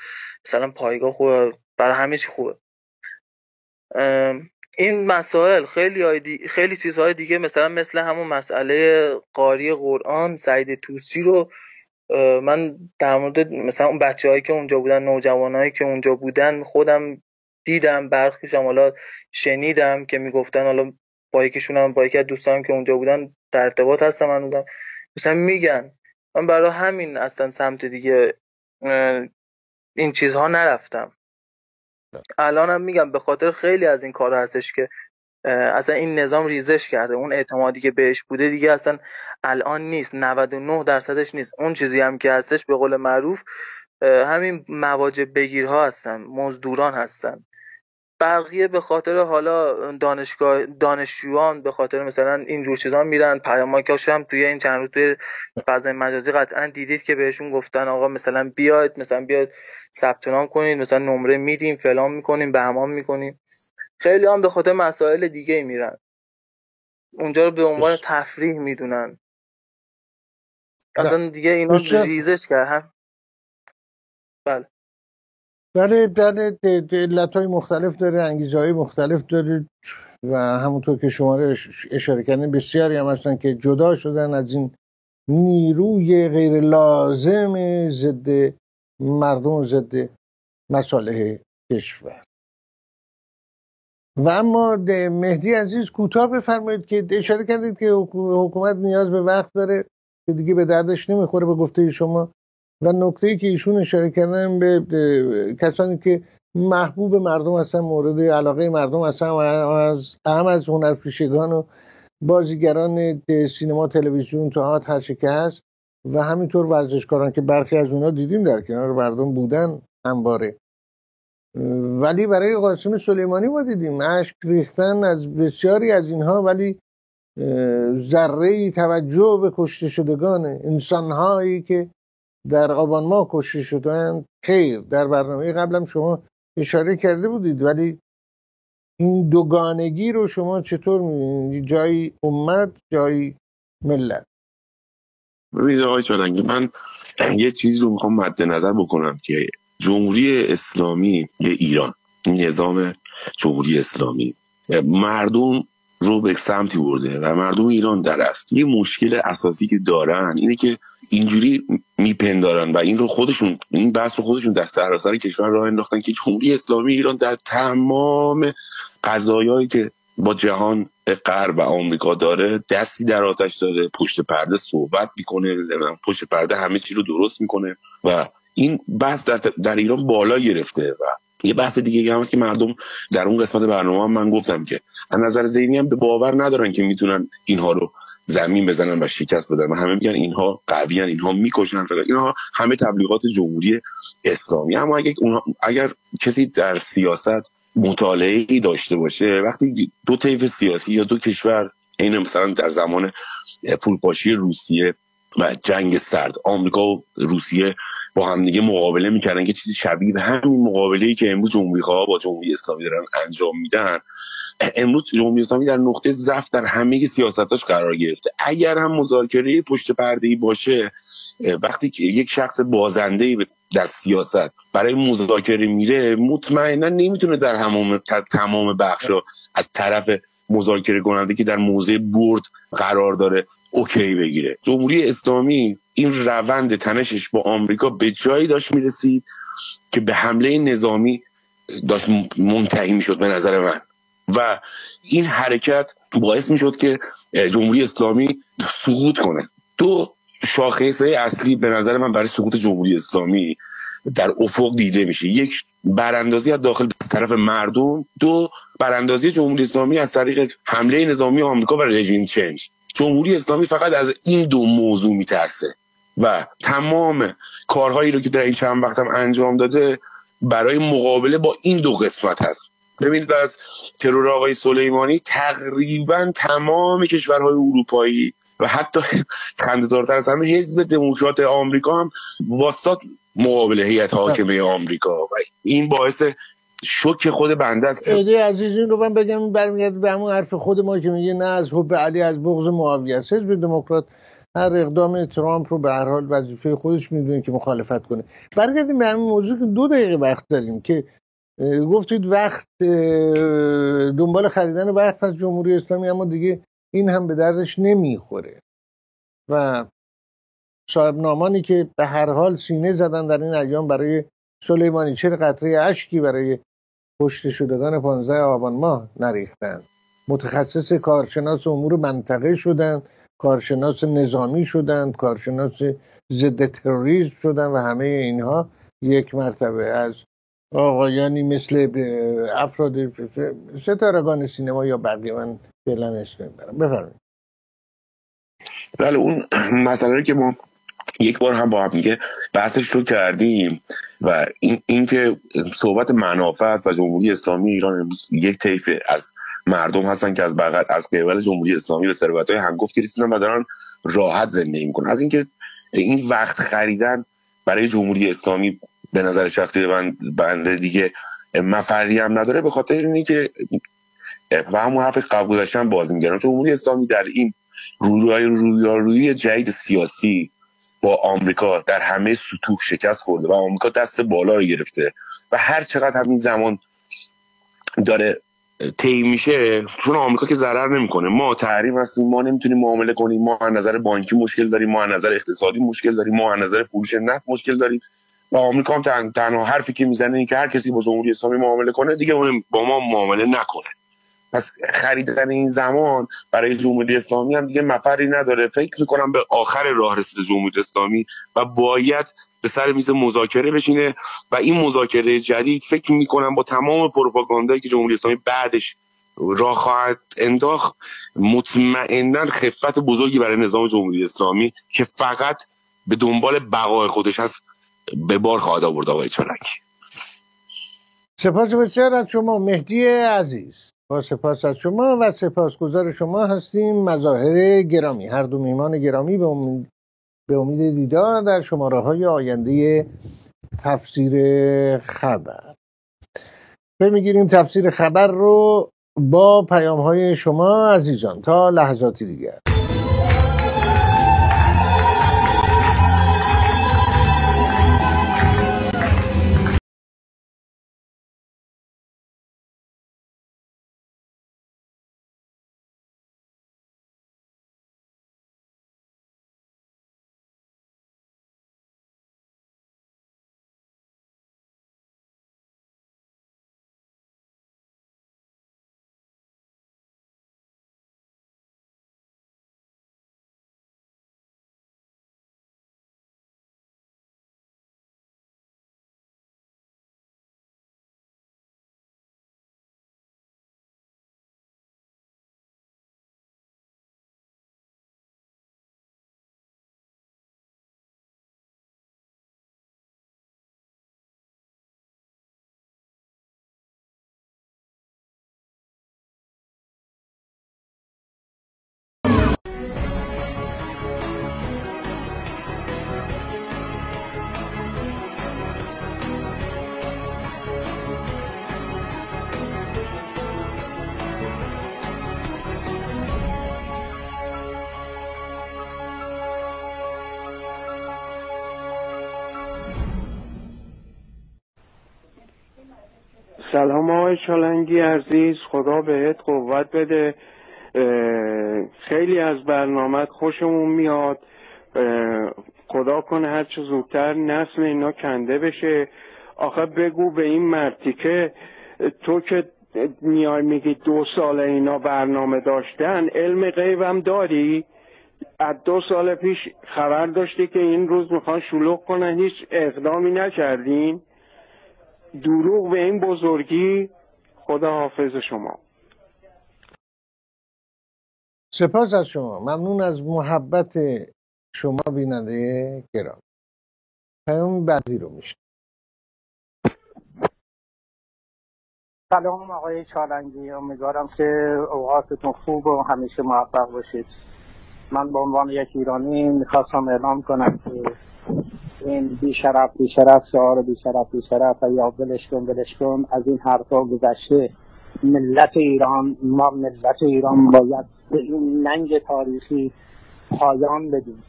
مثلا پایگاه خوبه، برای همه چی خوبه. این مسائل خیلی چیزهای دیگه، مثل همون مسئله قاری قرآن سعید طوسی رو من در مورد مثلا اون بچه‌هایی که اونجا بودن، نوجوانایی که اونجا بودن، خودم دیدم، برخیشم حالا شنیدم که میگفتن، حالا با یکی از دوستانم که اونجا بودن در ارتباط هستم، من بودم مثلا میگن. من برای همین اصلا سمت دیگه این چیزها نرفتم. الانم میگم به خاطر خیلی از این کارا هستش که اصلا این نظام ریزش کرده. اون اعتمادی که بهش بوده دیگه اصلا الان نیست، 99% نیست. اون چیزی هم که هستش به قول معروف همین مواجب بگیرها هستن، مزدوران هستن. بقیه به خاطر حالا دانشجویان به خاطر مثلا این جور چیزا میرن. پیامکاش هم توی این چند روز توی فضای مجازی قطعا دیدید که بهشون گفتن آقا مثلا بیاید ثبت نام کنید، مثلا نمره میدیم، فلان میکنیم، بهمان میکنیم. خیلی هم به خاطر مسائل دیگه میرن اونجا رو به عنوان تفریح میدونن. اصلا دیگه اینا ریزش کرد. بله. در علتهای مختلف داره، انگیزه های مختلف داره و همونطور که شما اشاره کردین بسیاری هم هستن که جدا شدن از این نیروی غیر لازم ضد مردم، ضد مصالح کشور. و اما مهدی عزیز کوتاه بفرمایید که اشاره کردید که حکومت نیاز به وقت داره که دیگه به دردش نمیخوره به گفته شما، و نکته‌ای که ایشون اشاره کردن به کسانی که محبوب مردم هستن، مورد علاقه مردم هستن، هم از هنرپیشگان و بازیگران سینما، تلویزیون، تئاتر، هر چه که هست، و همینطور ورزشکاران که برخی از اونها دیدیم در کنار مردم بودن همواره. ولی برای قاسم سلیمانی ما دیدیم اشک ریختن از بسیاری از اینها، ولی ذره‌ای توجه به کشته شدگان، انسانهایی که در آبان ماه کشته شدند خیر. در برنامه قبلم شما اشاره کرده بودید، ولی این دوگانگی رو شما چطور می‌بینید؟ جایی امت، جایی ملت. ببینید آقای چالنگی، من یه چیز رو میخوام مد نظر بکنم که جمهوری اسلامی ایران، نظام جمهوری اسلامی مردم رو به سمتی برده و مردم ایران در اصل یه مشکل اساسی که دارن اینه که اینجوری میپندارن و این بحث رو خودشون در سراسر کشور راه انداختن که جمهوری اسلامی ایران در تمام قضایایی که با جهان غرب و آمریکا داره دستی در آتش داره، پشت پرده صحبت میکنه، پشت پرده همه چی رو درست میکنه و این بحث در ایران بالا گرفته. و یه بحث دیگه هم هست که مردم در اون قسمت برنامه هم من گفتم که از نظر ذهنی هم به باور ندارن که میتونن اینها رو زمین بزنن و شکست بدن و همه میگن اینها قویان، اینها میکشن فلان. اینها همه تبلیغات جمهوری اسلامی. اما اگر کسی در سیاست مطالعه‌ای داشته باشه، وقتی دو طیف سیاسی یا دو کشور، این مثلا در زمان فروپاشی روسیه و جنگ سرد، آمریکا و روسیه با هم دیگه مقابله میکردن که چیزی شبیه به همین مقابله‌ای که امروز جمهوری‌خواها با جمهوری اسلامی دارن انجام میدن، امروز جمهوری اسلامی در نقطه ضعف در همه سیاستاش قرار گرفته. اگر هم مذاکره پشت پرده‌ای باشه، وقتی که یک شخص بازنده‌ای در سیاست برای مذاکره میره، مطمئنا نمیتونه در تمام بخشا از طرف مذاکره کننده که در موضع برد قرار داره اوکی بگیره. جمهوری اسلامی این روند تنشش با آمریکا به جایی داشت میرسید که به حمله نظامی داشت منتهی میشد به نظر من، و این حرکت باعث میشد که جمهوری اسلامی سقوط کنه. دو شاخصه اصلی به نظر من برای سقوط جمهوری اسلامی در افق دیده میشه: یک، براندازی از داخل از طرف مردم; دو، براندازی جمهوری اسلامی از طریق حمله نظامی آمریکا و رژیم چنج. جمهوری اسلامی فقط از این دو موضوع میترسه و تمام کارهایی رو که در این چند وقت هم انجام داده برای مقابله با این دو قسمت هست. ببینید از ترور آقای سلیمانی تقریبا تمام کشورهای اروپایی و حتی خنده‌دارتر از همه حزب دموکرات آمریکا هم واسط مقابل هیئت حاکمه آمریکا و این باعث شوک خود بنده است. ایده عزیز این رو من بگم برمیگرده به همون حرف خود ما که میگه نه از حب علی از بغض معاویه است. حزب دموکرات هر اقدام ترامپ رو به هر حال وظیفه خودش میدونه که مخالفت کنه. برگردیم به همین موضوع که 2 دقیقه وقت داریم که گفتید وقت، دنبال خریدن وقت از جمهوری اسلامی، اما دیگه این هم به دردش نمیخوره و صاحب نامانی که به هر حال سینه زدن در این ایام برای سلیمانی، چه قطره اشکی برای کشته شدگان 15 آبان ماه نریختن. متخصص کارشناس امور منطقه شدن، کارشناس نظامی شدن، کارشناس ضد تروریسم شدن و همه اینها یک مرتبه از آقایانی مثل افراد ستارگان سینما یا بقیه. من فعلا اسم نمیبرم. بفرمایید. بله، اون مسئله که ما یک بار هم با هم دیگه بحثش رو کردیم و این که صحبت منافع است و جمهوری اسلامی ایران امروز یک طیف از مردم هستن که از قبل جمهوری اسلامی به ثروت‌های هنگفتی رسیدن و دارن راحت زندگی میکنن. از اینکه این وقت خریدن برای جمهوری اسلامی به نظر شخصی بنده دیگه مفری هم نداره، به خاطر اینه که و همون حرف قبل گذاشتن باز میگردم. جمهوری اسلامی در این رویارویی جدید سیاسی با آمریکا در همه سطوح شکست خورده و آمریکا دست بالا رو گرفته و هر چقدر همین زمان داره طی میشه، چون آمریکا که ضرر نمیکنه، ما تحریم هستیم، ما نمیتونیم معامله کنیم، ما از نظر بانکی مشکل داریم، ما از نظر اقتصادی مشکل داریم، ما از نظر فروش نفت مشکل داریم و آمریکا هم تنها حرفی که میزنه این که هر کسی با جمهوری اسلامی معامله کنه دیگه با ما معامله نکنه. پس خریدن این زمان برای جمهوری اسلامی هم دیگه مفری نداره. فکر میکنم به آخر راه رسیده جمهوری اسلامی و باید به سر میز مذاکره بشینه و این مذاکره جدید فکر میکنم با تمام پروپاگاندایی که جمهوری اسلامی بعدش راه خواهد انداخت مطمئناً خفت بزرگی برای نظام جمهوری اسلامی که فقط به دنبال بقای خودش هست به بار خواهد آورد. آقای چالنکی، سپاس بسیار از شما مهدی عزیز، با سپاس از شما و سپاسگزار شما هستیم. مظاهر گرامی، هر دو میهمان گرامی، به امید دیدار در شماره‌های آینده تفسیر خبر. میگیریم تفسیر خبر رو با پیام‌های شما عزیزان. تا لحظاتی دیگر. سلام آقای چالنگی عزیز، خدا بهت قوت بده. خیلی از برنامه‌ات خوشمون میاد. خدا کنه هر چه زودتر نسل اینا کنده بشه. آخه بگو به این مرتیکه، تو که میای میگی 2 سال اینا برنامه داشتن، علم غیبم داری؟ از 2 سال پیش خبر داشتی که این روز میخوان شلوغ کنن، هیچ اقدامی نکردین؟ دروغ به این بزرگی؟ خدا حافظ شما. سپاس از شما، ممنون از محبت شما بیننده گرامی. پیام بعدی رو میشه. سلام آقای چالنگی، امیدوارم که اوقاتتون خوب و همیشه موفق باشید. من به عنوان یک ایرانی میخواستم اعلام کنم که این بیشرف شعار بیشرف یا ولش کن از این حرفا گذشته. ملت ایران باید به این ننگ تاریخی پایان بدیم.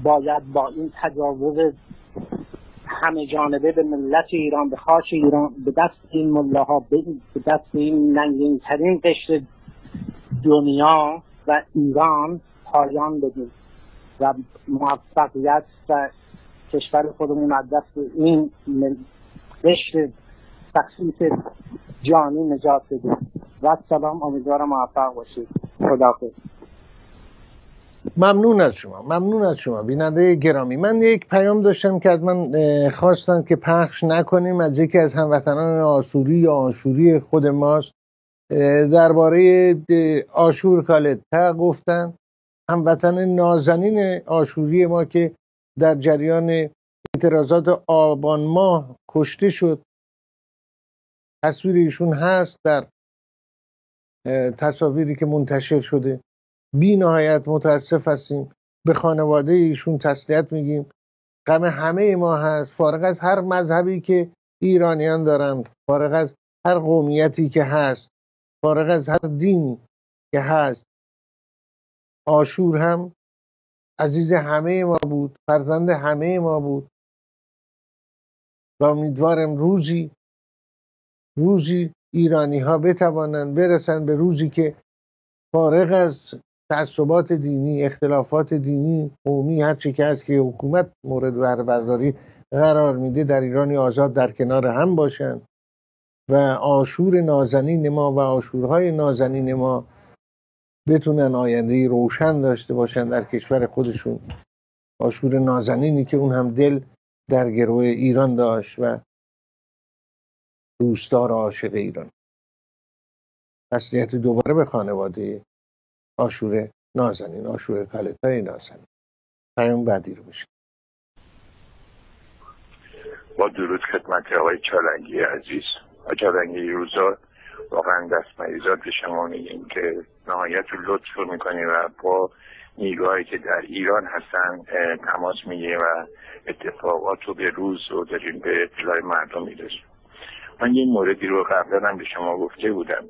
باید با این تجاوز همه جانبه به ملت ایران، به خاک ایران، به دست این ملاها، به دست این ننگین ترین قشر دنیا و ایران پایان بدیم و موفقیت و کشور خودمون از دست این قشر تخصیص جانی نجات بدیم. و سلام، امیدوارم موفق باشید. خداحافظ. ممنون از شما بیننده گرامی. من یک پیام داشتم که از من خواستن که پخش نکنیم، از یکی از هموطنان آشوری یا آشوری خود ماست. درباره آشور کالتا گفتن، هموطن نازنین آشوری ما که در جریان اعتراضات آبان ماه کشته شد. تصویر ایشون هست در تصاویری که منتشر شده. بی نهایت متاسف هستیم، به خانواده ایشون تسلیت میگیم. غم همه ما هست، فارغ از هر مذهبی که ایرانیان دارند، فارغ از هر قومیتی که هست، فارغ از هر دینی که هست. عاشور هم عزیز همه ما بود، فرزند همه ما بود و امیدوارم روزی ایرانی ها بتوانند برسن به روزی که فارغ از تعصبات دینی، اختلافات دینی، قومی، هر چی که هست که حکومت مورد بهره برداری قرار میده، در ایرانی آزاد در کنار هم باشن و عاشور نازنین ما و عاشورهای نازنین ما بتونن آینده روشن داشته باشن در کشور خودشون. عاشور نازنینی که اون هم دل در گروه ایران داشت و دوستدار عاشق ایران. تسلیت دوباره به خانواده عاشور نازنین، عاشور کالتای نازنین. پیام بعدی رو بشیم. با درود خدمت آقای چالنگی عزیز. آقای چالنگی روزا واقعا دست مریضات به شما میگیم که نهایت رو لطف میکنی و با نیروهایی که در ایران هستن تماس میگیری و اتفاقات رو به روز رو داریم به اطلاع مردم میرسیم. من یه موردی رو قبلا هم به شما گفته بودم.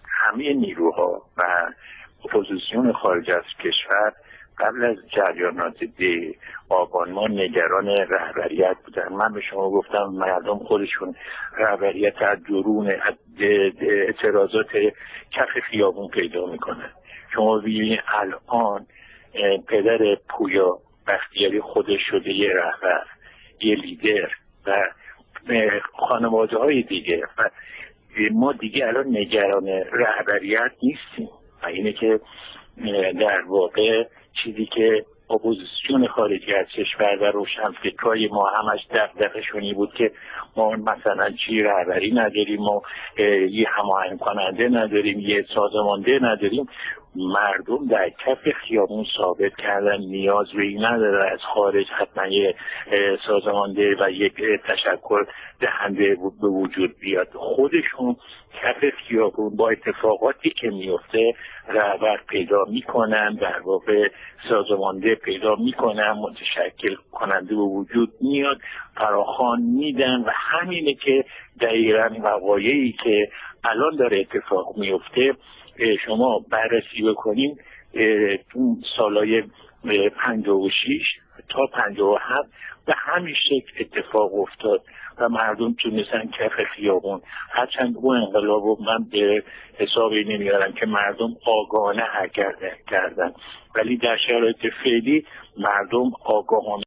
همه نیروها و اپوزیسیون خارج از کشور قبل از جریانات آبان ما نگران رهبریت بودن. من به شما گفتم مردم خودشون رهبریت از درون اعتراضات کف خیابون پیدا میکنن. شما ببینید الان پدر پویا بختیاری خودش شده یه رهبر، یه لیدر و خانواده های دیگه و ما دیگه الان نگران رهبریت نیستیم و اینه که در واقع چیزی که اپوزیسیون خارجی از کشور و روشنفکرای ما همش دغدغه‌شون بود که ما مثلا چی رهبری نداریم، ما یه هماهنگ کننده نداریم، یه سازمانده نداریم. مردم در کف خیابون ثابت کردن نیاز به این نداره از خارج حتما یه سازمانده و یک تشکر دهنده به وجود بیاد. خودشون کف خیابون با اتفاقاتی که میفته رهبر پیدا میکنن، در واقع سازمانده پیدا میکنن، متشکل کننده به وجود میاد، فراخوان میدن و همینه که دقیقاً وقایعی که الان داره اتفاق میفته شما بررسی بکنین. تو سالهای 56 تا 57 به همین شکل اتفاق افتاد و مردم تونستن کف خیابون. هرچند اون انقلاب رو من به حسابی نمیارم که مردم آگاهانه حرکت کردن، ولی در شرایط فعلی مردم آگاهانه.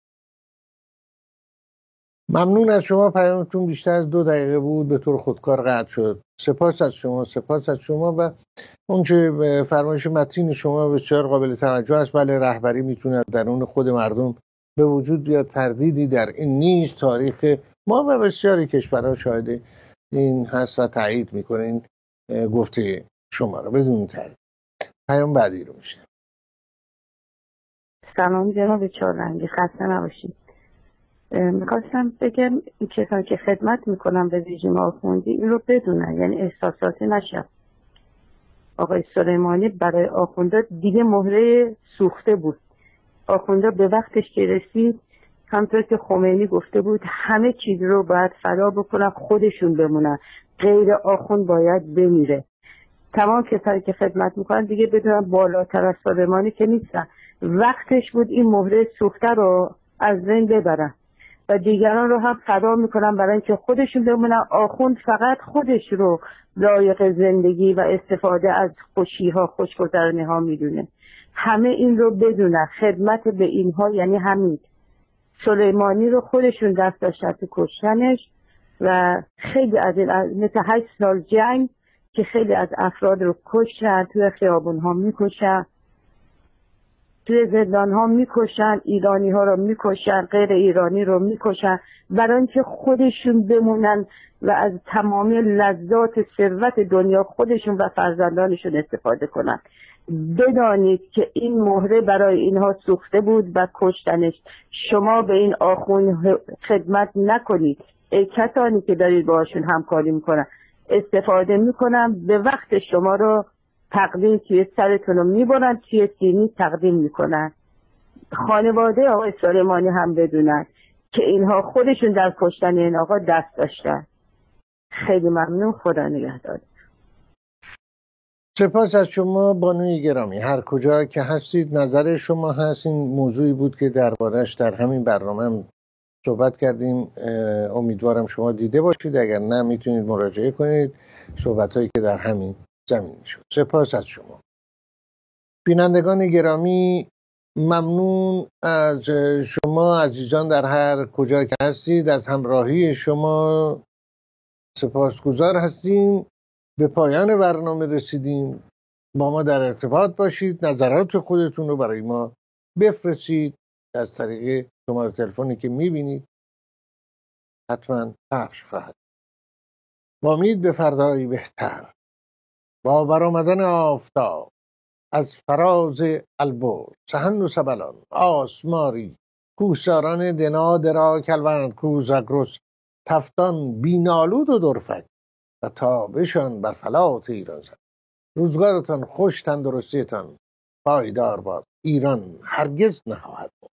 ممنون از شما. پیامتون بیشتر از 2 دقیقه بود، به طور خودکار قطع شد. سپاس از شما و اونچه فرمایش متین شما بسیار قابل توجه است. بله، رهبری میتونه درون خود مردم به وجود بیاد، تردیدی در این نیست. تاریخ ما و بسیاری کشورها شاهد این هست و تایید میکنه این گفته شما رو بدون تردید. پیام بعدی رو میشه. سلام جناب چالنگی، خسته نباشید. میخواستم بگم این کسانی که خدمت میکنم به رژیم آخوندی این رو بدونن، یعنی احساساتی نشد. آقای سلیمانی برای آخونده دیگه مهره سوخته بود. آخونده به وقتش که رسید همطور که خمینی گفته بود همه چیز رو باید فدا بکنن، خودشون بمونن، غیر آخوند باید بمیره. تمام کسانی که خدمت میکنن دیگه بدونن بالاتر از سلیمانی که نیستن. وقتش بود این مهره سوخته رو از بین ببرن و دیگران رو هم فدا میکنن برای اینکه خودشون بمونن. آخوند فقط خودش رو لایق زندگی و استفاده از خوشی‌ها، خوشگذرانی‌ها میدونه. همه این رو بدونن. خدمت به اینها یعنی همین. سلیمانی رو خودشون دست داشتن تو کشتنش و خیلی از این مثل 8 سال جنگ که خیلی از افراد رو کشتن، توی خیابون‌ها میکشن، توی زندان ها میکشن، ایرانی ها رو میکشن، غیر ایرانی رو میکشن برای اینکه خودشون بمونن و از تمام لذات ثروت دنیا خودشون و فرزندانشون استفاده کنن. بدانید که این مهره برای اینها سوخته بود و کشتنش. شما به این آخوند خدمت نکنید. ای کسانی که دارید باشون همکاری میکنن استفاده میکنن، به وقت شما رو تقدیم توی سرتون رو میبرن، توی سینی تقدیم میکنن. خانواده آقای سلیمانی هم بدونن که اینها خودشون در کشتن این آقا دست داشتن. خیلی ممنون. خدا نگهدار. سپاس از شما بانوی گرامی. هر کجا که هستید نظر شما هست. این موضوعی بود که دربارش در همین برنامه هم صحبت کردیم. امیدوارم شما دیده باشید، اگر نه میتونید مراجعه کنید. صحبت هایی که در همین زمین شد. سپاس از شما بینندگان گرامی. ممنون از شما عزیزان در هر کجا که هستید. از همراهی شما سپاسگزار هستیم. به پایان برنامه رسیدیم. با ما در ارتباط باشید. نظرات خودتون رو برای ما بفرستید از طریق شماره تلفنی که میبینید. حتما پخش خواهد. با امید به فردایی بهتر، با برآمدن آفتاب از فراز البرز، سهند و سبلان آسماری، کوهساران دنا درا کلوند کوزگرس، تفتان بینالود و درفک و تابشان بر فلات ایران زد. روزگارتان خوش، تندرستیتان پایدار باد. ایران هرگز نخواهد بود.